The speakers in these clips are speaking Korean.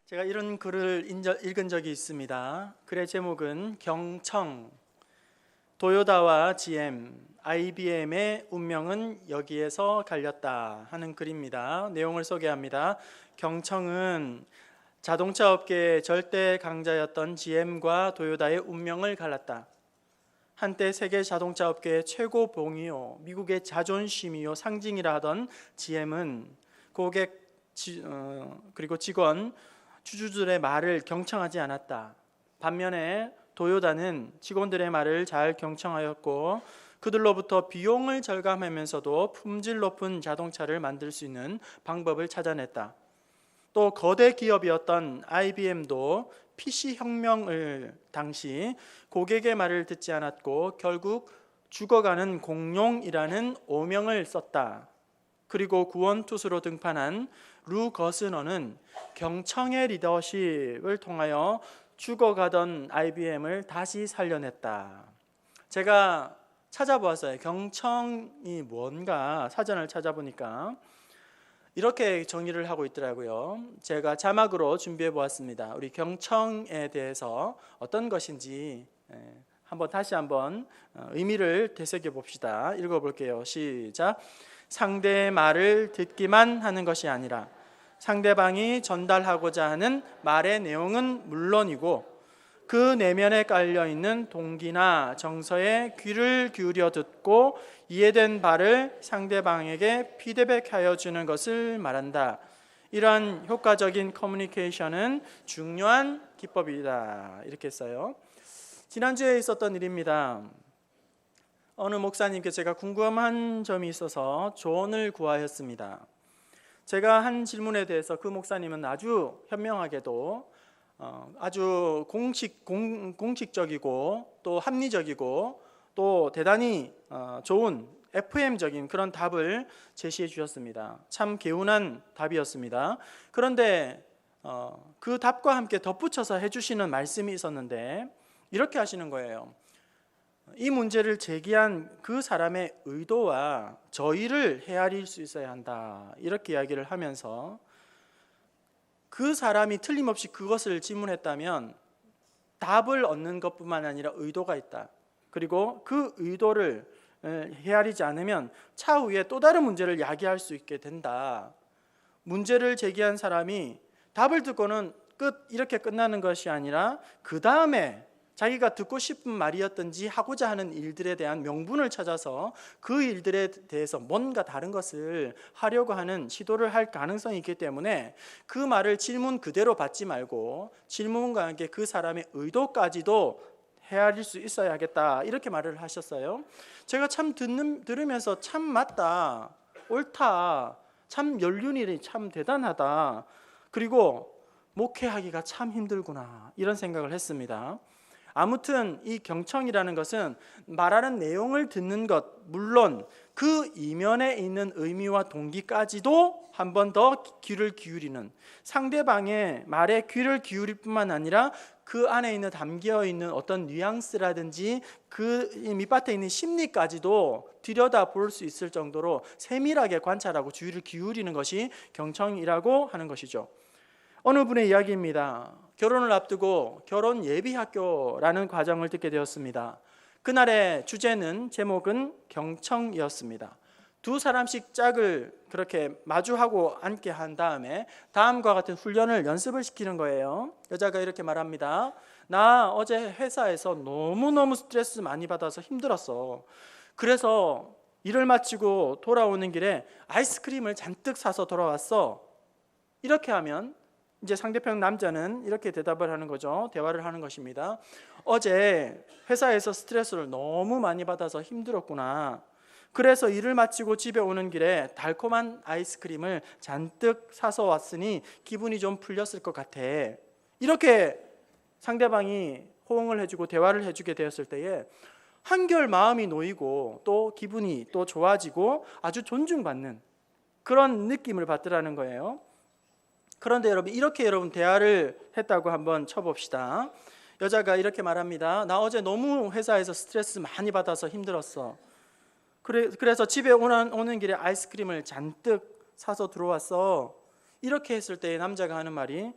제가 이런 글을 읽은 적이 있습니다. 글의 제목은 경청, 도요타와 GM, IBM의 운명은 여기에서 갈렸다 하는 글입니다. 내용을 소개합니다. 경청은 자동차 업계의 절대 강자였던 GM과 도요타의 운명을 갈랐다. 한때 세계 자동차 업계의 최고 봉이요, 미국의 자존심이요 상징이라 하던 GM은 고객 그리고 직원, 주주들의 말을 경청하지 않았다. 반면에 도요타는 직원들의 말을 잘 경청하였고 그들로부터 비용을 절감하면서도 품질 높은 자동차를 만들 수 있는 방법을 찾아냈다. 또 거대 기업이었던 IBM도 PC 혁명을 당시 고객의 말을 듣지 않았고 결국 죽어가는 공룡이라는 오명을 썼다. 그리고 구원투수로 등판한 루 거스너는 경청의 리더십을 통하여 죽어가던 IBM을 다시 살려냈다. 제가 찾아보았어요. 경청이 뭔가 사전을 찾아보니까 이렇게 정의를 하고 있더라고요. 제가 자막으로 준비해 보았습니다. 우리 경청에 대해서 어떤 것인지 다시 한번 의미를 되새겨 봅시다. 읽어볼게요. 시작. 상대의 말을 듣기만 하는 것이 아니라 상대방이 전달하고자 하는 말의 내용은 물론이고 그 내면에 깔려있는 동기나 정서에 귀를 기울여 듣고 이해된 바를 상대방에게 피드백하여 주는 것을 말한다. 이러한 효과적인 커뮤니케이션은 중요한 기법이다. 이렇게 써요. 지난주에 있었던 일입니다. 어느 목사님께 제가 궁금한 점이 있어서 조언을 구하였습니다. 제가 한 질문에 대해서 그 목사님은 아주 현명하게도 아주 공식적이고 또 합리적이고 또 대단히 좋은 FM적인 그런 답을 제시해 주셨습니다. 참 개운한 답이었습니다. 그런데 그 답과 함께 덧붙여서 해주시는 말씀이 있었는데 이렇게 하시는 거예요. 이 문제를 제기한 그 사람의 의도와 저희를 헤아릴 수 있어야 한다. 이렇게 이야기를 하면서 그 사람이 틀림없이 그것을 질문했다면 답을 얻는 것뿐만 아니라 의도가 있다. 그리고 그 의도를 헤아리지 않으면 차후에 또 다른 문제를 야기할 수 있게 된다. 문제를 제기한 사람이 답을 듣고는 이렇게 끝나는 것이 아니라 그 다음에 자기가 듣고 싶은 말이었든지 하고자 하는 일들에 대한 명분을 찾아서 그 일들에 대해서 뭔가 다른 것을 하려고 하는 시도를 할 가능성이 있기 때문에 그 말을 질문 그대로 받지 말고 질문과 함께 그 사람의 의도까지도 헤아릴 수 있어야 하겠다. 이렇게 말을 하셨어요. 제가 참 들으면서 참 맞다, 옳다, 참 연륜이 참 대단하다. 그리고 목회하기가 참 힘들구나 이런 생각을 했습니다. 아무튼 이 경청이라는 것은 말하는 내용을 듣는 것 물론 그 이면에 있는 의미와 동기까지도 한 번 더 귀를 기울이는, 상대방의 말에 귀를 기울일 뿐만 아니라 그 안에 있는 담겨 있는 어떤 뉘앙스라든지 그 밑바탕에 있는 심리까지도 들여다볼 수 있을 정도로 세밀하게 관찰하고 주의를 기울이는 것이 경청이라고 하는 것이죠. 어느 분의 이야기입니다. 결혼을 앞두고 결혼 예비학교라는 과정을 듣게 되었습니다. 그날의 주제는 제목은 경청이었습니다. 두 사람씩 짝을 그렇게 마주하고 앉게 한 다음에 다음과 같은 훈련을 연습을 시키는 거예요. 여자가 이렇게 말합니다. 나 어제 회사에서 너무너무 스트레스 많이 받아서 힘들었어. 그래서 일을 마치고 돌아오는 길에 아이스크림을 잔뜩 사서 돌아왔어. 이렇게 하면 이제 상대편 남자는 이렇게 대답을 하는 거죠. 대화를 하는 것입니다. 어제 회사에서 스트레스를 너무 많이 받아서 힘들었구나. 그래서 일을 마치고 집에 오는 길에 달콤한 아이스크림을 잔뜩 사서 왔으니 기분이 좀 풀렸을 것 같아. 이렇게 상대방이 호응을 해주고 대화를 해주게 되었을 때에 한결 마음이 놓이고 또 기분이 또 좋아지고 아주 존중받는 그런 느낌을 받더라는 거예요. 그런데 이렇게 여러분 대화를 했다고 한번 쳐봅시다. 여자가 이렇게 말합니다. 나 어제 너무 회사에서 스트레스 많이 받아서 힘들었어. 그래서 집에 오는 길에 아이스크림을 잔뜩 사서 들어왔어. 이렇게 했을 때 남자가 하는 말이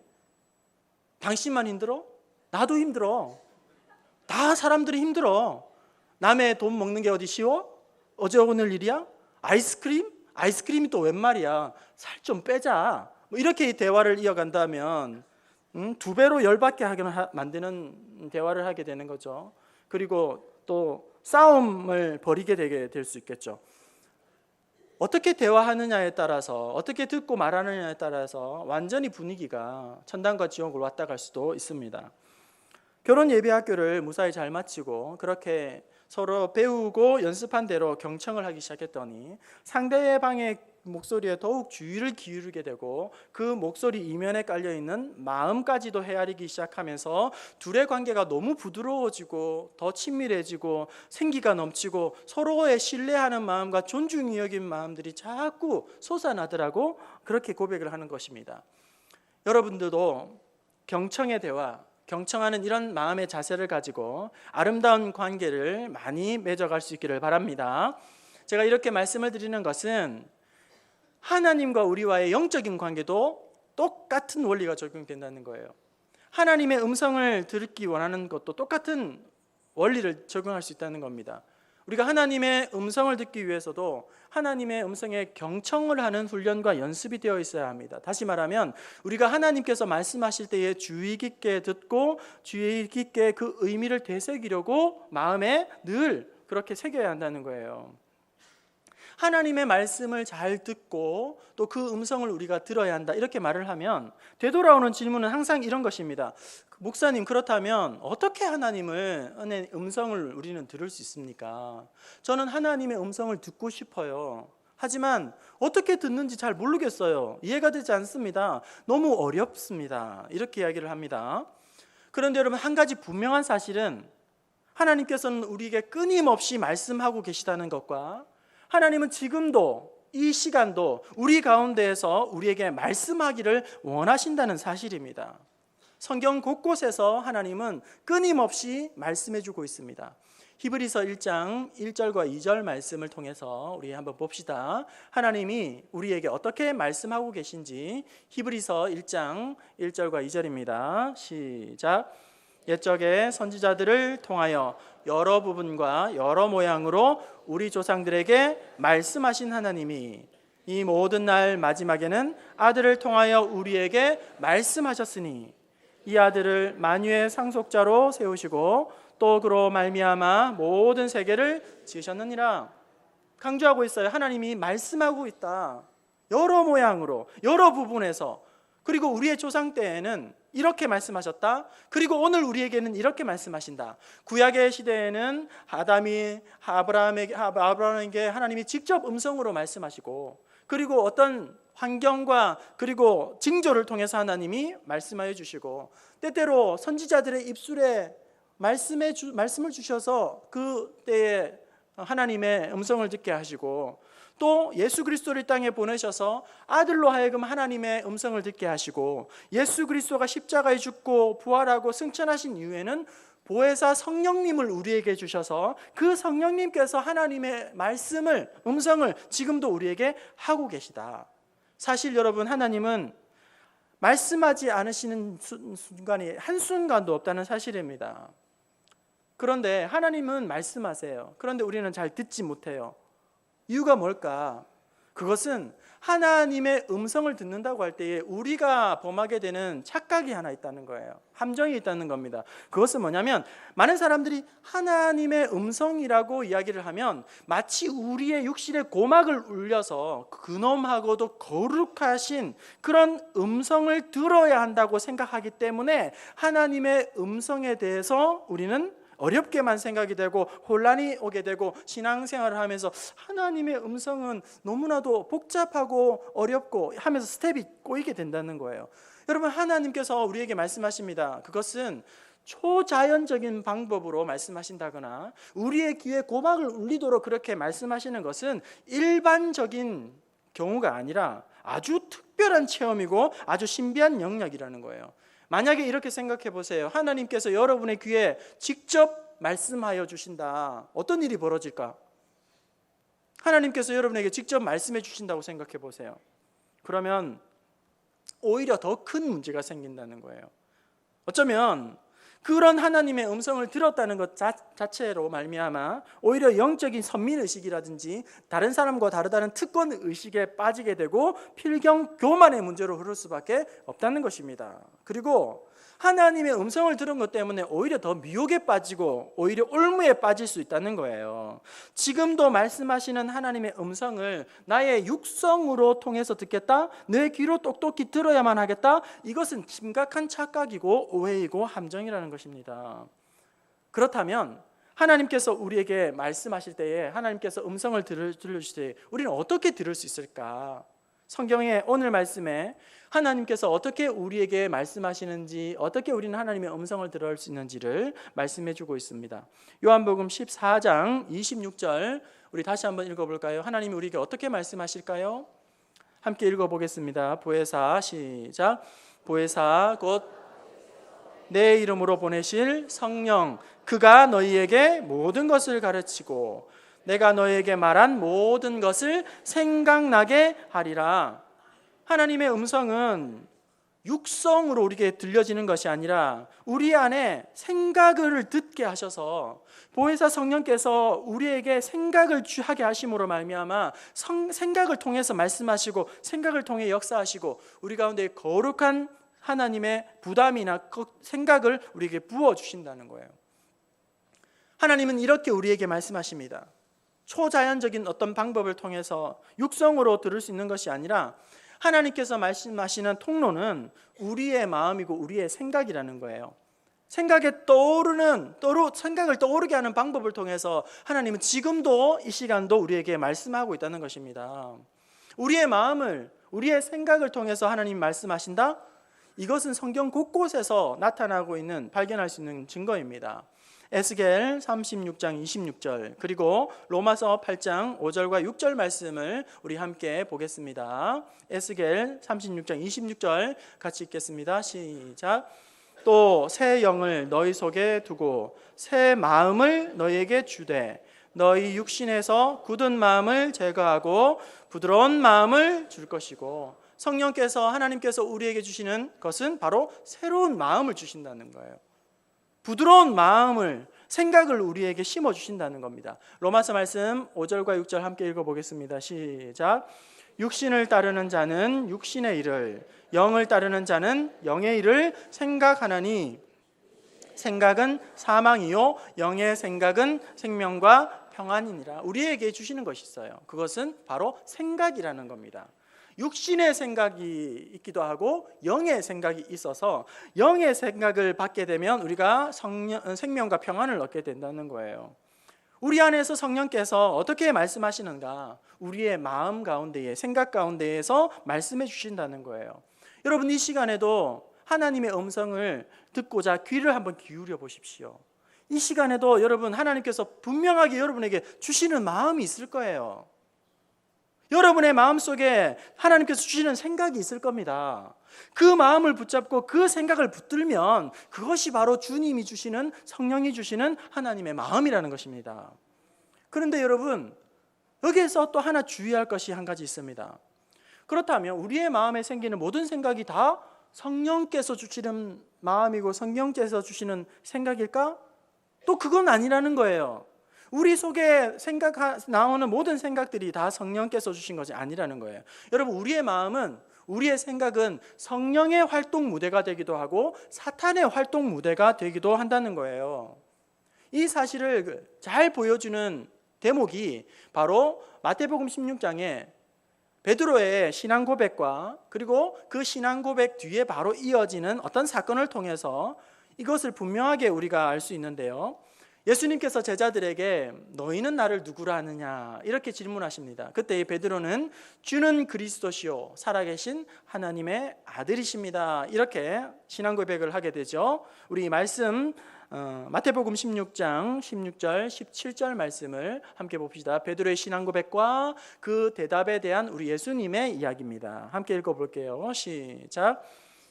당신만 힘들어? 나도 힘들어. 다 사람들이 힘들어. 남의 돈 먹는 게 어디 쉬워? 어제 오늘 일이야? 아이스크림? 아이스크림이 또 웬 말이야? 살 좀 빼자. 뭐 이렇게 대화를 이어간다면 두 배로 열받게 하게 만드는 대화를 하게 되는 거죠. 그리고 또 싸움을 벌이게 되게 될 수 있겠죠. 어떻게 대화하느냐에 따라서, 어떻게 듣고 말하느냐에 따라서 완전히 분위기가 천당과 지옥으로 왔다 갈 수도 있습니다. 결혼 예비학교를 무사히 잘 마치고 그렇게 서로 배우고 연습한 대로 경청을 하기 시작했더니 상대방의 목소리에 더욱 주의를 기울이게 되고 그 목소리 이면에 깔려있는 마음까지도 헤아리기 시작하면서 둘의 관계가 너무 부드러워지고 더 친밀해지고 생기가 넘치고 서로의 신뢰하는 마음과 존중이 여긴 마음들이 자꾸 솟아나더라고 그렇게 고백을 하는 것입니다. 여러분들도 경청의 대화, 경청하는 이런 마음의 자세를 가지고 아름다운 관계를 많이 맺어갈 수 있기를 바랍니다. 제가 이렇게 말씀을 드리는 것은 하나님과 우리와의 영적인 관계도 똑같은 원리가 적용된다는 거예요. 하나님의 음성을 듣기 원하는 것도 똑같은 원리를 적용할 수 있다는 겁니다. 우리가 하나님의 음성을 듣기 위해서도 하나님의 음성에 경청을 하는 훈련과 연습이 되어 있어야 합니다. 다시 말하면 우리가 하나님께서 말씀하실 때에 주의 깊게 듣고 주의 깊게 그 의미를 되새기려고 마음에 늘 그렇게 새겨야 한다는 거예요. 하나님의 말씀을 잘 듣고 또 그 음성을 우리가 들어야 한다 이렇게 말을 하면 되돌아오는 질문은 항상 이런 것입니다. 목사님, 그렇다면 어떻게 하나님의 음성을 우리는 들을 수 있습니까? 저는 하나님의 음성을 듣고 싶어요. 하지만 어떻게 듣는지 잘 모르겠어요. 이해가 되지 않습니다. 너무 어렵습니다. 이렇게 이야기를 합니다. 그런데 여러분, 한 가지 분명한 사실은 하나님께서는 우리에게 끊임없이 말씀하고 계시다는 것과 하나님은 지금도 이 시간도 우리 가운데에서 우리에게 말씀하기를 원하신다는 사실입니다. 성경 곳곳에서 하나님은 끊임없이 말씀해주고 있습니다. 히브리서 1장 1절과 2절 말씀을 통해서 우리 한번 봅시다. 하나님이 우리에게 어떻게 말씀하고 계신지 히브리서 1장 1절과 2절입니다. 시작. 옛적에 선지자들을 통하여 여러 부분과 여러 모양으로 우리 조상들에게 말씀하신 하나님이 이 모든 날 마지막에는 아들을 통하여 우리에게 말씀하셨으니 이 아들을 만유의 상속자로 세우시고 또 그로 말미암아 모든 세계를 지으셨느니라. 강조하고 있어요. 하나님이 말씀하고 있다. 여러 모양으로, 여러 부분에서. 그리고 우리의 조상 때에는 이렇게 말씀하셨다. 그리고 오늘 우리에게는 이렇게 말씀하신다. 구약의 시대에는 아브라함에게 하나님이 직접 음성으로 말씀하시고, 그리고 어떤 환경과 그리고 징조를 통해서 하나님이 말씀하여 주시고, 때때로 선지자들의 입술에 말씀을 주셔서 그 때에 하나님의 음성을 듣게 하시고, 또 예수 그리스도를 이 땅에 보내셔서 아들로 하여금 하나님의 음성을 듣게 하시고, 예수 그리스도가 십자가에 죽고 부활하고 승천하신 이후에는 보혜사 성령님을 우리에게 주셔서 그 성령님께서 하나님의 말씀을, 음성을 지금도 우리에게 하고 계시다. 사실 여러분, 하나님은 말씀하지 않으시는 순간이 한순간도 없다는 사실입니다. 그런데 하나님은 말씀하세요. 그런데 우리는 잘 듣지 못해요. 이유가 뭘까? 그것은 하나님의 음성을 듣는다고 할 때에 우리가 범하게 되는 착각이 하나 있다는 거예요. 함정이 있다는 겁니다. 그것은 뭐냐면, 많은 사람들이 하나님의 음성이라고 이야기를 하면 마치 우리의 육신의 고막을 울려서 근엄하고도 거룩하신 그런 음성을 들어야 한다고 생각하기 때문에 하나님의 음성에 대해서 우리는 어렵게만 생각이 되고 혼란이 오게 되고, 신앙생활을 하면서 하나님의 음성은 너무나도 복잡하고 어렵고 하면서 스텝이 꼬이게 된다는 거예요. 여러분, 하나님께서 우리에게 말씀하십니다. 그것은 초자연적인 방법으로 말씀하신다거나 우리의 귀에 고막을 울리도록 그렇게 말씀하시는 것은 일반적인 경우가 아니라 아주 특별한 체험이고 아주 신비한 영역이라는 거예요. 만약에 이렇게 생각해 보세요. 하나님께서 여러분의 귀에 직접 말씀하여 주신다. 어떤 일이 벌어질까? 하나님께서 여러분에게 직접 말씀해 주신다고 생각해 보세요. 그러면 오히려 더 큰 문제가 생긴다는 거예요. 어쩌면 그런 하나님의 음성을 들었다는 것 자체로 말미암아 오히려 영적인 선민의식이라든지 다른 사람과 다르다는 특권의식에 빠지게 되고 필경교만의 문제로 흐를 수밖에 없다는 것입니다. 그리고 하나님의 음성을 들은 것 때문에 오히려 더 미혹에 빠지고 오히려 올무에 빠질 수 있다는 거예요. 지금도 말씀하시는 하나님의 음성을 나의 육성으로 통해서 듣겠다, 내 귀로 똑똑히 들어야만 하겠다, 이것은 심각한 착각이고 오해이고 함정이라는 것입니다. 그렇다면 하나님께서 우리에게 말씀하실 때에, 하나님께서 음성을 들려주실 때 우리는 어떻게 들을 수 있을까? 성경의 오늘 말씀에 하나님께서 어떻게 우리에게 말씀하시는지, 어떻게 우리는 하나님의 음성을 들을 수 있는지를 말씀해 주고 있습니다. 요한복음 14장 26절 우리 다시 한번 읽어볼까요? 하나님이 우리에게 어떻게 말씀하실까요? 함께 읽어보겠습니다. 보혜사, 시작. 보혜사 곧 내 이름으로 보내실 성령, 그가 너희에게 모든 것을 가르치고 내가 너희에게 말한 모든 것을 생각나게 하리라. 하나님의 음성은 육성으로 우리에게 들려지는 것이 아니라 우리 안에 생각을 듣게 하셔서, 보혜사 성령께서 우리에게 생각을 하게 하심으로 말미암아 생각을 통해서 말씀하시고 생각을 통해 역사하시고 우리 가운데 거룩한 하나님의 부담이나 생각을 우리에게 부어주신다는 거예요. 하나님은 이렇게 우리에게 말씀하십니다. 초자연적인 어떤 방법을 통해서 육성으로 들을 수 있는 것이 아니라 하나님께서 말씀하시는 통로는 우리의 마음이고 우리의 생각이라는 거예요. 생각을 떠오르게 하는 방법을 통해서 하나님은 지금도 이 시간도 우리에게 말씀하고 있다는 것입니다. 우리의 마음을, 우리의 생각을 통해서 하나님 말씀하신다? 이것은 성경 곳곳에서 나타나고 있는, 발견할 수 있는 증거입니다. 에스겔 36장 26절 그리고 로마서 8장 5절과 6절 말씀을 우리 함께 보겠습니다. 에스겔 36장 26절 같이 읽겠습니다. 시작. 또 새 영을 너희 속에 두고 새 마음을 너희에게 주되 너희 육신에서 굳은 마음을 제거하고 부드러운 마음을 줄 것이고, 성령께서, 하나님께서 우리에게 주시는 것은 바로 새로운 마음을 주신다는 거예요. 부드러운 마음을, 생각을 우리에게 심어주신다는 겁니다. 로마서 말씀 5절과 6절 함께 읽어보겠습니다. 시작. 육신을 따르는 자는 육신의 일을, 영을 따르는 자는 영의 일을 생각하나니 생각은 사망이요 영의 생각은 생명과 평안이니라. 우리에게 주시는 것이 있어요. 그것은 바로 생각이라는 겁니다. 육신의 생각이 있기도 하고 영의 생각이 있어서 영의 생각을 받게 되면 우리가 생명과 평안을 얻게 된다는 거예요. 우리 안에서 성령께서 어떻게 말씀하시는가, 우리의 마음 가운데에, 생각 가운데에서 말씀해 주신다는 거예요. 여러분, 이 시간에도 하나님의 음성을 듣고자 귀를 한번 기울여 보십시오. 이 시간에도 여러분, 하나님께서 분명하게 여러분에게 주시는 마음이 있을 거예요. 여러분의 마음속에 하나님께서 주시는 생각이 있을 겁니다. 그 마음을 붙잡고 그 생각을 붙들면 그것이 바로 주님이 주시는, 성령이 주시는 하나님의 마음이라는 것입니다. 그런데 여러분, 여기에서 또 하나 주의할 것이 한 가지 있습니다. 그렇다면 우리의 마음에 생기는 모든 생각이 다 성령께서 주시는 마음이고 성령께서 주시는 생각일까? 또 그건 아니라는 거예요. 우리 속에 나오는 모든 생각들이 다 성령께서 주신 것이 아니라는 거예요. 여러분, 우리의 마음은, 우리의 생각은 성령의 활동 무대가 되기도 하고 사탄의 활동 무대가 되기도 한다는 거예요. 이 사실을 잘 보여주는 대목이 바로 마태복음 16장에 베드로의 신앙 고백과 그리고 그 신앙 고백 뒤에 바로 이어지는 어떤 사건을 통해서 이것을 분명하게 우리가 알 수 있는데요. 예수님께서 제자들에게 너희는 나를 누구라 하느냐 이렇게 질문하십니다. 그때 베드로는 주는 그리스도시요 살아계신 하나님의 아들이십니다, 이렇게 신앙 고백을 하게 되죠. 우리 말씀 마태복음 16장 16절 17절 말씀을 함께 봅시다. 베드로의 신앙 고백과 그 대답에 대한 우리 예수님의 이야기입니다. 함께 읽어볼게요. 시작.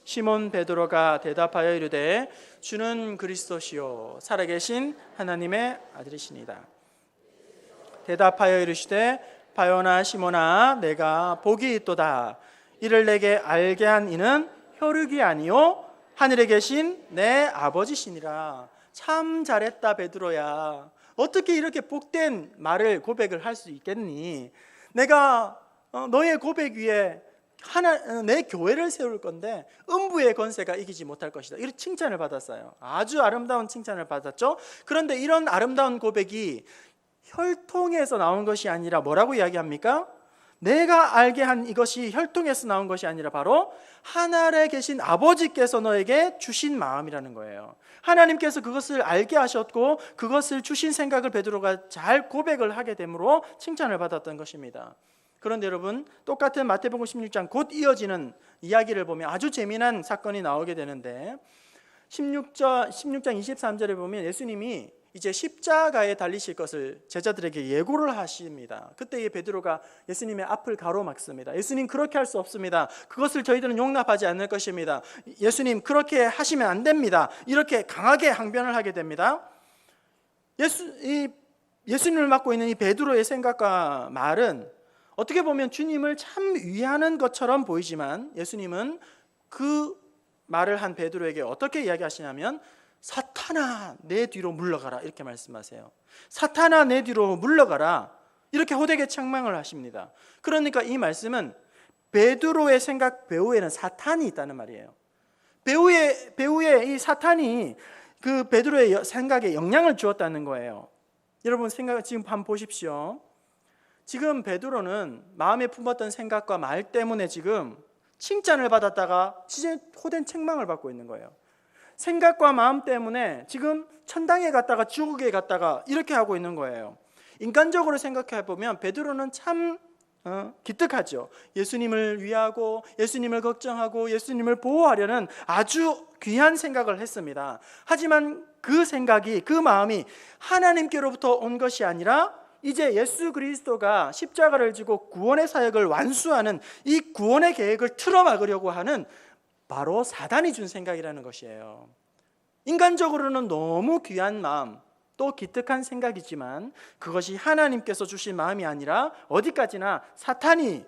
시몬 베드로가 대답하여 이르되 주는 그리스도시요 살아계신 하나님의 아들이시니이다. 대답하여 이르시되 바요나 시몬아 내가 복이 있도다. 이를 내게 알게 한 이는 혈육이 아니요 하늘에 계신 내 아버지시니라. 참 잘했다 베드로야. 어떻게 이렇게 복된 말을 고백을 할 수 있겠니? 내가 너의 고백 위에 내 교회를 세울 건데 음부의 권세가 이기지 못할 것이다. 이런 칭찬을 받았어요. 아주 아름다운 칭찬을 받았죠. 그런데 이런 아름다운 고백이 혈통에서 나온 것이 아니라 뭐라고 이야기합니까? 내가 알게 한 이것이 혈통에서 나온 것이 아니라 바로 하늘에 계신 아버지께서 너에게 주신 마음이라는 거예요. 하나님께서 그것을 알게 하셨고 그것을 주신 생각을 베드로가 잘 고백을 하게 되므로 칭찬을 받았던 것입니다. 그런데 여러분, 똑같은 마태복음 16장 곧 이어지는 이야기를 보면 아주 재미난 사건이 나오게 되는데 16장 23절에 보면 예수님이 이제 십자가에 달리실 것을 제자들에게 예고를 하십니다. 그때 베드로가 예수님의 앞을 가로막습니다. 예수님, 그렇게 할 수 없습니다. 그것을 저희들은 용납하지 않을 것입니다. 예수님, 그렇게 하시면 안 됩니다. 이렇게 강하게 항변을 하게 됩니다. 예수님을 맡고 있는 이 베드로의 생각과 말은 어떻게 보면 주님을 참 위하는 것처럼 보이지만 예수님은 그 말을 한 베드로에게 어떻게 이야기하시냐면 사탄아 내 뒤로 물러가라 이렇게 말씀하세요. 사탄아 내 뒤로 물러가라 이렇게 호되게 책망을 하십니다. 그러니까 이 말씀은 베드로의 생각 배후에는 사탄이 있다는 말이에요. 배후에 이 사탄이 그 베드로의 생각에 영향을 주었다는 거예요. 여러분 지금 한번 보십시오. 지금 베드로는 마음에 품었던 생각과 말 때문에 지금 칭찬을 받았다가 진짜 호된 책망을 받고 있는 거예요. 생각과 마음 때문에 지금 천당에 갔다가 지옥에 갔다가 이렇게 하고 있는 거예요. 인간적으로 생각해 보면 베드로는 참 기특하죠. 예수님을 위하고 예수님을 걱정하고 예수님을 보호하려는 아주 귀한 생각을 했습니다. 하지만 그 생각이, 그 마음이 하나님께로부터 온 것이 아니라 이제 예수 그리스도가 십자가를 지고 구원의 사역을 완수하는 이 구원의 계획을 틀어막으려고 하는 바로 사단이 준 생각이라는 것이에요. 인간적으로는 너무 귀한 마음, 또 기특한 생각이지만 그것이 하나님께서 주신 마음이 아니라 어디까지나 사탄이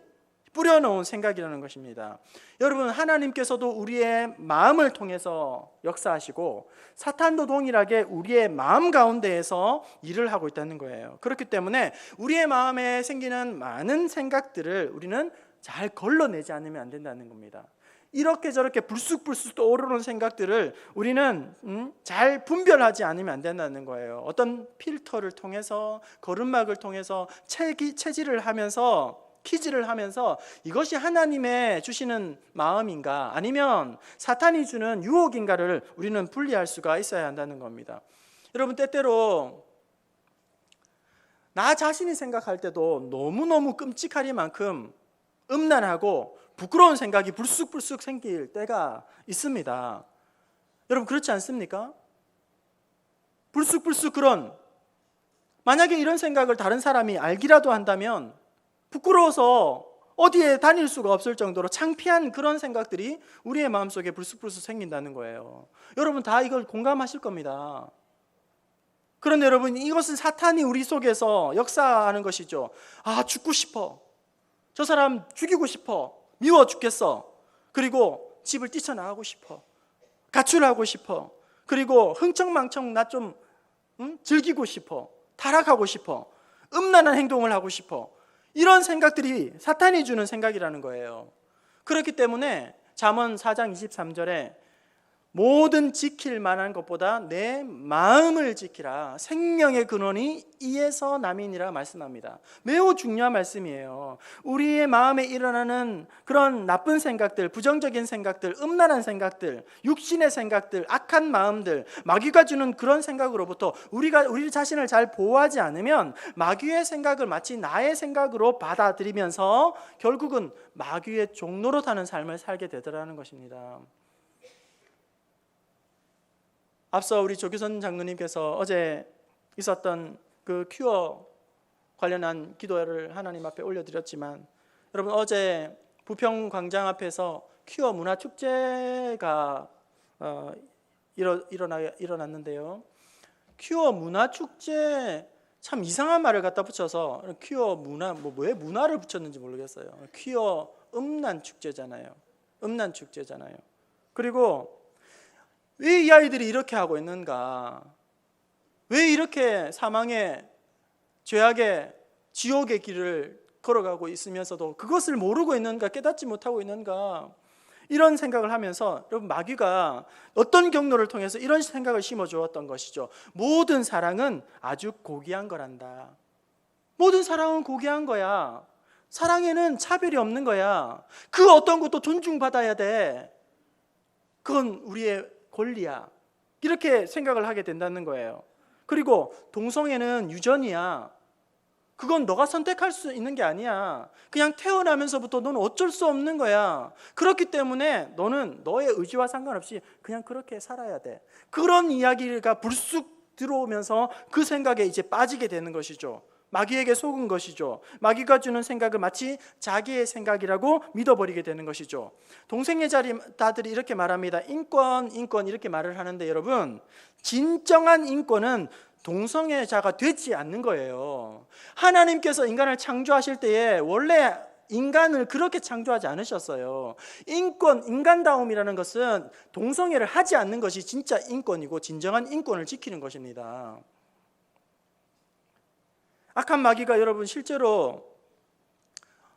뿌려놓은 생각이라는 것입니다. 여러분, 하나님께서도 우리의 마음을 통해서 역사하시고 사탄도 동일하게 우리의 마음 가운데에서 일을 하고 있다는 거예요. 그렇기 때문에 우리의 마음에 생기는 많은 생각들을 우리는 잘 걸러내지 않으면 안 된다는 겁니다. 이렇게 저렇게 불쑥불쑥 떠오르는 생각들을 우리는 잘 분별하지 않으면 안 된다는 거예요. 어떤 필터를 통해서, 거름막을 통해서 체질을 하면서, 퀴즈를 하면서 이것이 하나님의 주시는 마음인가 아니면 사탄이 주는 유혹인가를 우리는 분리할 수가 있어야 한다는 겁니다. 여러분, 때때로 나 자신이 생각할 때도 너무너무 끔찍하리만큼 음란하고 부끄러운 생각이 불쑥불쑥 생길 때가 있습니다. 여러분, 그렇지 않습니까? 불쑥불쑥 만약에 이런 생각을 다른 사람이 알기라도 한다면 부끄러워서 어디에 다닐 수가 없을 정도로 창피한 그런 생각들이 우리의 마음속에 불쑥불쑥 생긴다는 거예요. 여러분 다 이걸 공감하실 겁니다. 그런데 여러분, 이것은 사탄이 우리 속에서 역사하는 것이죠. 아, 죽고 싶어. 저 사람 죽이고 싶어. 미워 죽겠어. 그리고 집을 뛰쳐나가고 싶어. 가출하고 싶어. 그리고 흥청망청 나 좀 즐기고 싶어. 타락하고 싶어. 음란한 행동을 하고 싶어. 이런 생각들이 사탄이 주는 생각이라는 거예요. 그렇기 때문에 잠언 4장 23절에 모든 지킬 만한 것보다 내 마음을 지키라. 생명의 근원이 이에서 남이니라 말씀합니다. 매우 중요한 말씀이에요. 우리의 마음에 일어나는 그런 나쁜 생각들, 부정적인 생각들, 음란한 생각들, 육신의 생각들, 악한 마음들, 마귀가 주는 그런 생각으로부터 우리가 우리 자신을 잘 보호하지 않으면 마귀의 생각을 마치 나의 생각으로 받아들이면서 결국은 마귀의 종로로 타는 삶을 살게 되더라는 것입니다. 앞서 우리 조규선 장로님께서 어제 있었던 그 큐어 관련한 기도를 하나님 앞에 올려드렸지만, 여러분 어제 부평광장 앞에서 큐어 문화축제가 일어났는데요. 큐어 문화축제, 참 이상한 말을 갖다 붙여서 큐어 문화, 왜 문화를 붙였는지 모르겠어요. 큐어 음란축제잖아요. 그리고 왜 이 아이들이 이렇게 하고 있는가? 왜 이렇게 사망의 죄악의 지옥의 길을 걸어가고 있으면서도 그것을 모르고 있는가, 깨닫지 못하고 있는가, 이런 생각을 하면서 여러분, 마귀가 어떤 경로를 통해서 이런 생각을 심어주었던 것이죠. 모든 사랑은 아주 고귀한 거란다. 모든 사랑은 고귀한 거야. 사랑에는 차별이 없는 거야. 그 어떤 것도 존중받아야 돼. 그건 우리의 권리야. 이렇게 생각을 하게 된다는 거예요. 그리고 동성애는 유전이야. 그건 너가 선택할 수 있는 게 아니야. 그냥 태어나면서부터 너는 어쩔 수 없는 거야. 그렇기 때문에 너는 너의 의지와 상관없이 그냥 그렇게 살아야 돼. 그런 이야기가 불쑥 들어오면서 그 생각에 이제 빠지게 되는 것이죠. 마귀에게 속은 것이죠. 마귀가 주는 생각을 마치 자기의 생각이라고 믿어버리게 되는 것이죠. 동성애자들이 이렇게 말합니다. 인권 이렇게 말을 하는데, 여러분, 진정한 인권은 동성애자가 되지 않는 거예요. 하나님께서 인간을 창조하실 때에 원래 인간을 그렇게 창조하지 않으셨어요. 인간다움이라는 것은 동성애를 하지 않는 것이 진짜 인권이고 진정한 인권을 지키는 것입니다. 악한 마귀가 여러분 실제로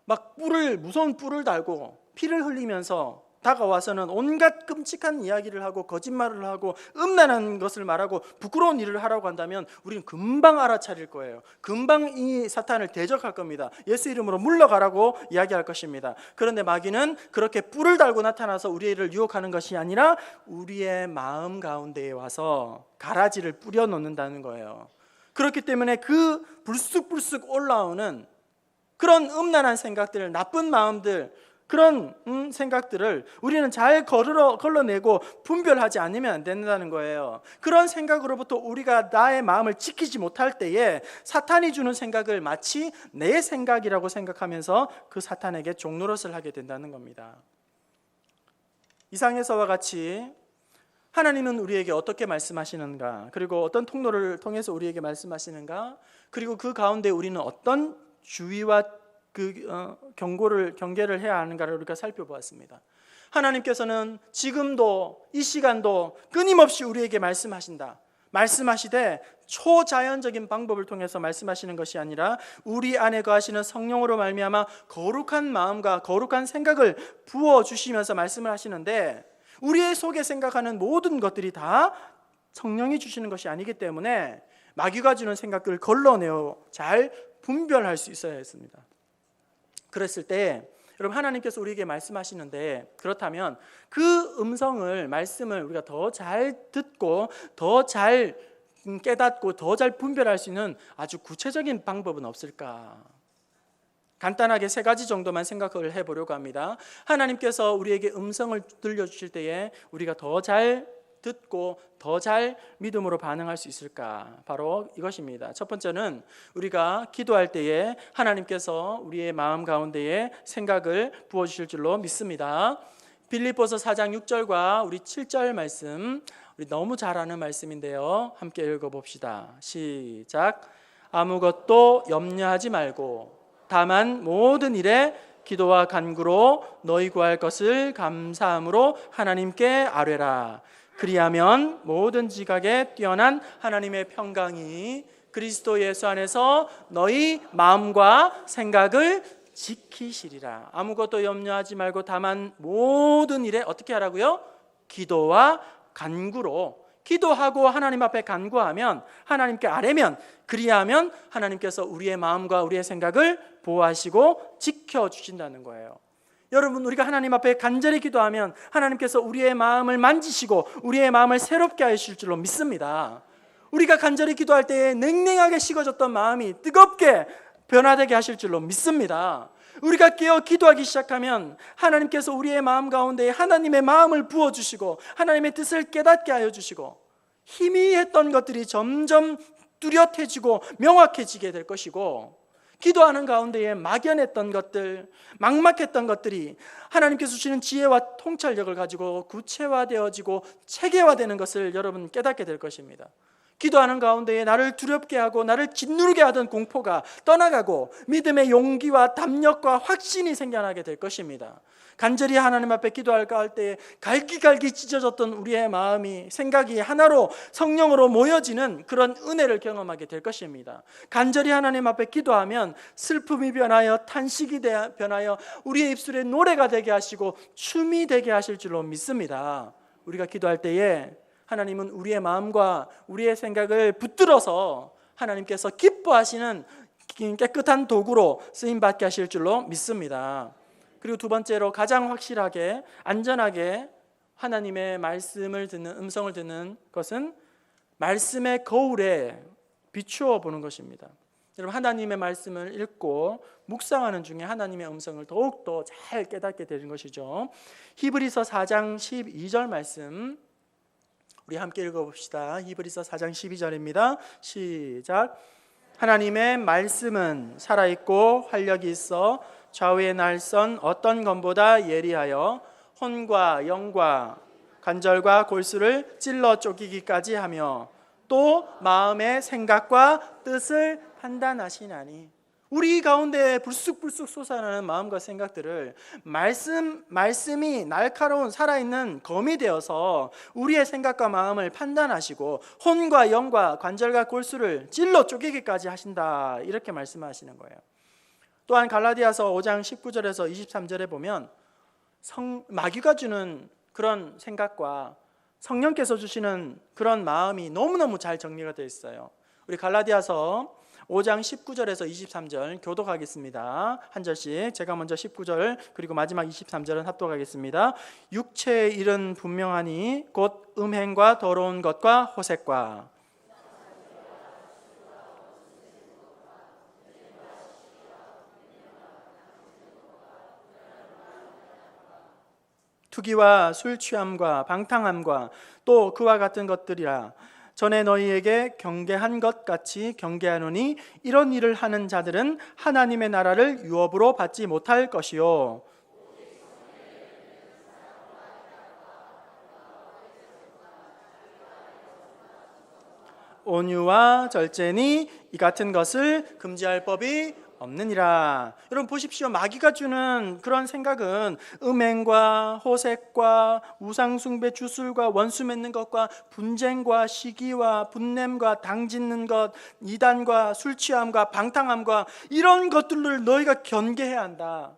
막 무서운 뿔을 달고 피를 흘리면서 다가와서는 온갖 끔찍한 이야기를 하고 거짓말을 하고 음란한 것을 말하고 부끄러운 일을 하라고 한다면 우리는 금방 알아차릴 거예요. 금방 이 사탄을 대적할 겁니다. 예수 이름으로 물러가라고 이야기할 것입니다. 그런데 마귀는 그렇게 뿔을 달고 나타나서 우리를 유혹하는 것이 아니라 우리의 마음 가운데에 와서 가라지를 뿌려 놓는다는 거예요. 그렇기 때문에 그 불쑥불쑥 올라오는 그런 음란한 생각들, 나쁜 마음들, 그런 생각들을 우리는 잘 걸러내고 분별하지 않으면 안 된다는 거예요. 그런 생각으로부터 우리가 나의 마음을 지키지 못할 때에 사탄이 주는 생각을 마치 내 생각이라고 생각하면서 그 사탄에게 종노릇을 하게 된다는 겁니다. 이상에서와 같이 하나님은 우리에게 어떻게 말씀하시는가, 그리고 어떤 통로를 통해서 우리에게 말씀하시는가, 그리고 그 가운데 우리는 어떤 주의와 경계를 해야 하는가를 우리가 살펴보았습니다. 하나님께서는 지금도 이 시간도 끊임없이 우리에게 말씀하신다. 말씀하시되 초자연적인 방법을 통해서 말씀하시는 것이 아니라 우리 안에 거하시는 성령으로 말미암아 거룩한 마음과 거룩한 생각을 부어주시면서 말씀을 하시는데, 우리의 속에 생각하는 모든 것들이 다 성령이 주시는 것이 아니기 때문에 마귀가 주는 생각들을 걸러내어 잘 분별할 수 있어야 했습니다. 그랬을 때 여러분, 하나님께서 우리에게 말씀하시는데, 그렇다면 그 말씀을 우리가 더 잘 듣고 더 잘 깨닫고 더 잘 분별할 수 있는 아주 구체적인 방법은 없을까? 간단하게 3가지 정도만 생각을 해보려고 합니다. 하나님께서 우리에게 음성을 들려주실 때에 우리가 더 잘 듣고 더 잘 믿음으로 반응할 수 있을까? 바로 이것입니다. 첫 번째는 우리가 기도할 때에 하나님께서 우리의 마음 가운데에 생각을 부어주실 줄로 믿습니다. 빌립보서 4장 6절과 우리 7절 말씀, 우리 너무 잘 아는 말씀인데요, 함께 읽어봅시다. 시작. 아무것도 염려하지 말고 다만 모든 일에 기도와 간구로 너희 구할 것을 감사함으로 하나님께 아뢰라. 그리하면 모든 지각에 뛰어난 하나님의 평강이 그리스도 예수 안에서 너희 마음과 생각을 지키시리라. 아무것도 염려하지 말고 다만 모든 일에 어떻게 하라고요? 기도와 간구로. 기도하고 하나님 앞에 간구하면, 하나님께 아뢰면, 그리하면 하나님께서 우리의 마음과 우리의 생각을 보호하시고 지켜주신다는 거예요. 여러분, 우리가 하나님 앞에 간절히 기도하면 하나님께서 우리의 마음을 만지시고 우리의 마음을 새롭게 하실 줄로 믿습니다. 우리가 간절히 기도할 때에 냉랭하게 식어졌던 마음이 뜨겁게 변화되게 하실 줄로 믿습니다. 우리가 깨어 기도하기 시작하면 하나님께서 우리의 마음 가운데 하나님의 마음을 부어주시고 하나님의 뜻을 깨닫게 하여 주시고 희미했던 것들이 점점 뚜렷해지고 명확해지게 될 것이고, 기도하는 가운데에 막연했던 것들, 막막했던 것들이 하나님께서 주시는 지혜와 통찰력을 가지고 구체화되어지고 체계화되는 것을 여러분 깨닫게 될 것입니다. 기도하는 가운데에 나를 두렵게 하고 나를 짓누르게 하던 공포가 떠나가고 믿음의 용기와 담력과 확신이 생겨나게 될 것입니다. 간절히 하나님 앞에 기도할까 할 때에 갈기갈기 찢어졌던 우리의 마음이, 생각이 하나로 성령으로 모여지는 그런 은혜를 경험하게 될 것입니다. 간절히 하나님 앞에 기도하면 슬픔이 변하여 탄식이 변하여 우리의 입술에 노래가 되게 하시고 춤이 되게 하실 줄로 믿습니다. 우리가 기도할 때에 하나님은 우리의 마음과 우리의 생각을 붙들어서 하나님께서 기뻐하시는 깨끗한 도구로 쓰임받게 하실 줄로 믿습니다. 그리고 두 번째로 가장 확실하게 안전하게 하나님의 말씀을 듣는, 음성을 듣는 것은 말씀의 거울에 비추어 보는 것입니다. 여러분, 하나님의 말씀을 읽고 묵상하는 중에 하나님의 음성을 더욱더 잘 깨닫게 되는 것이죠. 히브리서 4장 12절 말씀 우리 함께 읽어봅시다. 히브리서 4장 12절입니다. 시작. 하나님의 말씀은 살아있고 활력이 있어 좌우의 날선 어떤 검보다 예리하여 혼과 영과 관절과 골수를 찔러 쪼개기까지 하며 또 마음의 생각과 뜻을 판단하시나니. 우리 가운데 불쑥불쑥 솟아나는 마음과 생각들을 말씀이 날카로운 살아있는 검이 되어서 우리의 생각과 마음을 판단하시고 혼과 영과 관절과 골수를 찔러 쪼개기까지 하신다, 이렇게 말씀하시는 거예요. 또한 갈라디아서 5장 19절에서 23절에 보면 마귀가 주는 그런 생각과 성령께서 주시는 그런 마음이 너무너무 잘 정리가 되어 있어요. 우리 갈라디아서 5장 19절에서 23절 교독하겠습니다. 한 절씩. 제가 먼저 19절 그리고 마지막 23절은 합독하겠습니다. 육체의 일은 분명하니 곧 음행과 더러운 것과 호색과 투기와 술 취함과 방탕함과 또 그와 같은 것들이라. 전에 너희에게 경계한 것 같이 경계하노니 이런 일을 하는 자들은 하나님의 나라를 유업으로 받지 못할 것이요. 온유와 절제니 이 같은 것을 금지할 법이 없느니라. 여러분 보십시오. 마귀가 주는 그런 생각은 음행과 호색과 우상숭배, 주술과 원수 맺는 것과 분쟁과 시기와 분냄과 당짓는 것, 이단과 술취함과 방탕함과 이런 것들을 너희가 경계해야 한다.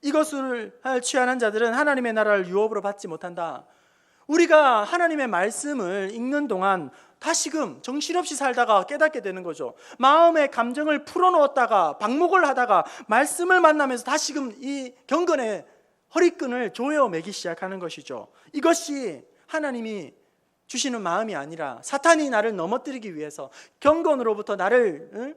이것을 취하는 자들은 하나님의 나라를 유업으로 받지 못한다. 우리가 하나님의 말씀을 읽는 동안 다시금 정신없이 살다가 깨닫게 되는 거죠. 마음의 감정을 풀어놓았다가 방목을 하다가 말씀을 만나면서 다시금 이 경건의 허리끈을 조여 매기 시작하는 것이죠. 이것이 하나님이 주시는 마음이 아니라 사탄이 나를 넘어뜨리기 위해서, 경건으로부터 나를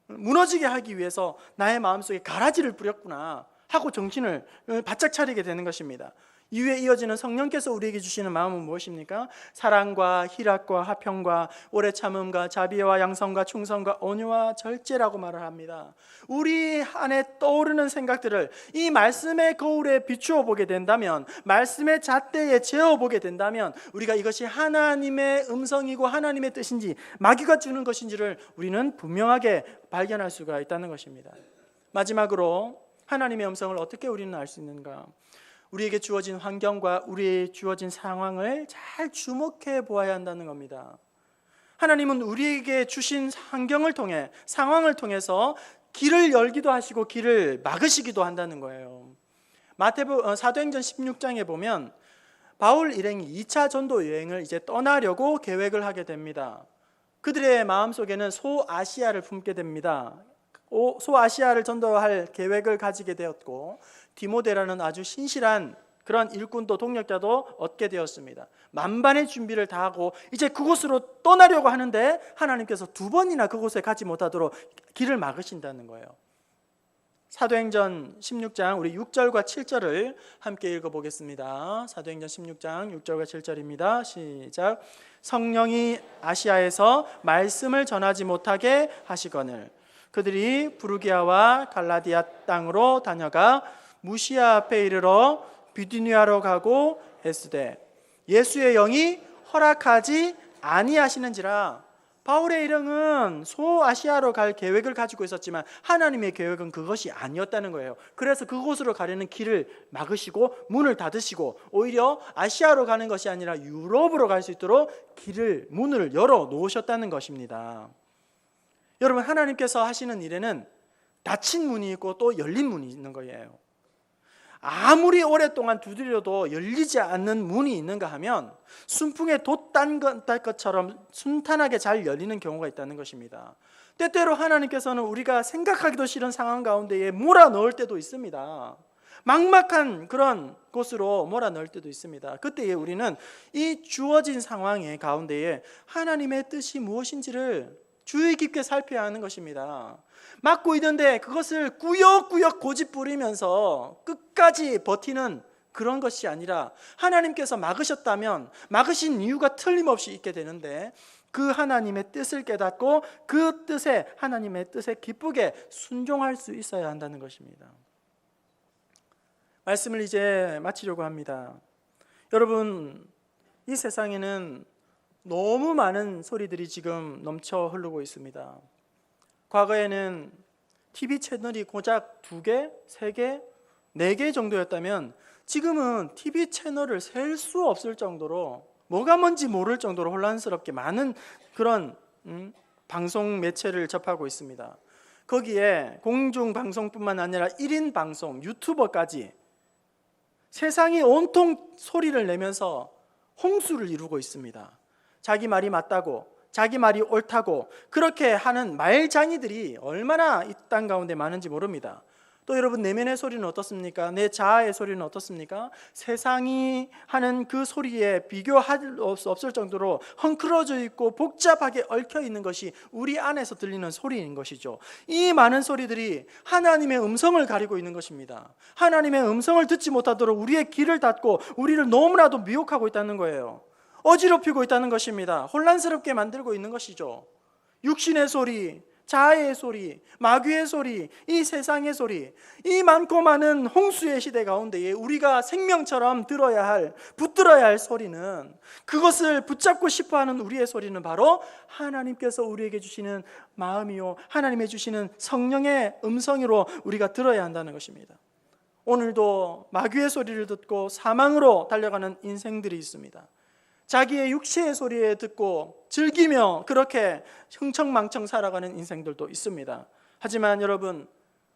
무너지게 하기 위해서 나의 마음속에 가라지를 뿌렸구나 하고 정신을 바짝 차리게 되는 것입니다. 이후에 이어지는 성령께서 우리에게 주시는 마음은 무엇입니까? 사랑과 희락과 화평과 오래 참음과 자비와 양성과 충성과 온유와 절제라고 말을 합니다. 우리 안에 떠오르는 생각들을 이 말씀의 거울에 비추어 보게 된다면, 말씀의 잣대에 재어 보게 된다면 우리가 이것이 하나님의 음성이고 하나님의 뜻인지 마귀가 주는 것인지를 우리는 분명하게 발견할 수가 있다는 것입니다. 마지막으로 하나님의 음성을 어떻게 우리는 알 수 있는가? 우리에게 주어진 환경과 우리에게 주어진 상황을 잘 주목해 보아야 한다는 겁니다. 하나님은 우리에게 주신 환경을 통해, 상황을 통해서 길을 열기도 하시고 길을 막으시기도 한다는 거예요. 사도행전 16장에 보면 바울 일행이 2차 전도 여행을 이제 떠나려고 계획을 하게 됩니다. 그들의 마음속에는 소아시아를 품게 됩니다. 소아시아를 전도할 계획을 가지게 되었고 디모데라는 아주 신실한 그런 일꾼도 동력자도 얻게 되었습니다. 만반의 준비를 다하고 이제 그곳으로 떠나려고 하는데 하나님께서 2번이나 그곳에 가지 못하도록 길을 막으신다는 거예요. 사도행전 16장 우리 6절과 7절을 함께 읽어보겠습니다. 사도행전 16장 6절과 7절입니다. 시작. 성령이 아시아에서 말씀을 전하지 못하게 하시거늘 그들이 부르기아와 갈라디아 땅으로 다녀가 무시아 앞에 이르러 비두니아로 가고 에스되 예수의 영이 허락하지 아니하시는지라. 바울의 일행은 소아시아로 갈 계획을 가지고 있었지만 하나님의 계획은 그것이 아니었다는 거예요. 그래서 그곳으로 가려는 길을 막으시고 문을 닫으시고 오히려 아시아로 가는 것이 아니라 유럽으로 갈 수 있도록 문을 열어 놓으셨다는 것입니다. 여러분, 하나님께서 하시는 일에는 닫힌 문이 있고 또 열린 문이 있는 거예요. 아무리 오랫동안 두드려도 열리지 않는 문이 있는가 하면 순풍에 돛 딴 것처럼 순탄하게 잘 열리는 경우가 있다는 것입니다. 때때로 하나님께서는 우리가 생각하기도 싫은 상황 가운데에 몰아넣을 때도 있습니다. 막막한 그런 곳으로 몰아넣을 때도 있습니다. 그때에 우리는 이 주어진 상황의 가운데에 하나님의 뜻이 무엇인지를 주의 깊게 살펴야 하는 것입니다. 막고 있는데 그것을 꾸역꾸역 고집 부리면서 끝까지 버티는 그런 것이 아니라 하나님께서 막으셨다면 막으신 이유가 틀림없이 있게 되는데 그 하나님의 뜻을 깨닫고 그 뜻에 하나님의 뜻에 기쁘게 순종할 수 있어야 한다는 것입니다. 말씀을 이제 마치려고 합니다. 여러분, 이 세상에는 너무 많은 소리들이 지금 넘쳐 흐르고 있습니다. 과거에는 TV 채널이 고작 2개, 3개, 4개 정도였다면 지금은 TV 채널을 셀 수 없을 정도로 뭐가 뭔지 모를 정도로 혼란스럽게 많은 그런 방송 매체를 접하고 있습니다. 거기에 공중방송뿐만 아니라 1인 방송, 유튜버까지 세상이 온통 소리를 내면서 홍수를 이루고 있습니다. 자기 말이 맞다고, 자기 말이 옳다고 그렇게 하는 말장이들이 얼마나 이 땅 가운데 많은지 모릅니다. 또 여러분, 내면의 소리는 어떻습니까? 내 자아의 소리는 어떻습니까? 세상이 하는 그 소리에 비교할 수 없을 정도로 헝클어져 있고 복잡하게 얽혀 있는 것이 우리 안에서 들리는 소리인 것이죠. 이 많은 소리들이 하나님의 음성을 가리고 있는 것입니다. 하나님의 음성을 듣지 못하도록 우리의 귀를 닫고 우리를 너무나도 미혹하고 있다는 거예요. 어지럽히고 있다는 것입니다. 혼란스럽게 만들고 있는 것이죠. 육신의 소리, 자아의 소리, 마귀의 소리, 이 세상의 소리, 이 많고 많은 홍수의 시대 가운데에 우리가 생명처럼 붙들어야 할 소리는, 그것을 붙잡고 싶어하는 우리의 소리는 바로 하나님께서 우리에게 주시는 마음이요, 하나님의 주시는 성령의 음성으로 우리가 들어야 한다는 것입니다. 오늘도 마귀의 소리를 듣고 사망으로 달려가는 인생들이 있습니다. 자기의 육체의 소리에 듣고 즐기며 그렇게 흥청망청 살아가는 인생들도 있습니다. 하지만 여러분,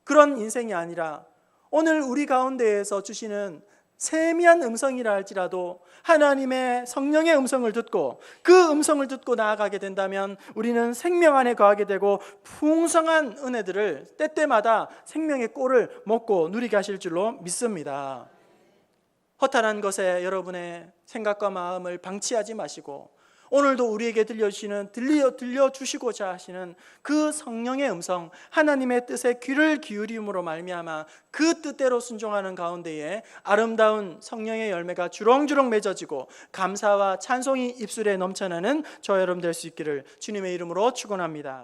그런 인생이 아니라 오늘 우리 가운데에서 주시는 세미한 음성이라 할지라도 하나님의 성령의 음성을 듣고 그 음성을 듣고 나아가게 된다면 우리는 생명 안에 거하게 되고 풍성한 은혜들을 때때마다 생명의 꼴을 먹고 누리게 하실 줄로 믿습니다. 허탄한 것에 여러분의 생각과 마음을 방치하지 마시고 오늘도 우리에게 들려주시고자 하시는 그 성령의 음성, 하나님의 뜻에 귀를 기울임으로 말미암아 그 뜻대로 순종하는 가운데에 아름다운 성령의 열매가 주렁주렁 맺어지고 감사와 찬송이 입술에 넘쳐나는 저 여러분 될 수 있기를 주님의 이름으로 축원합니다.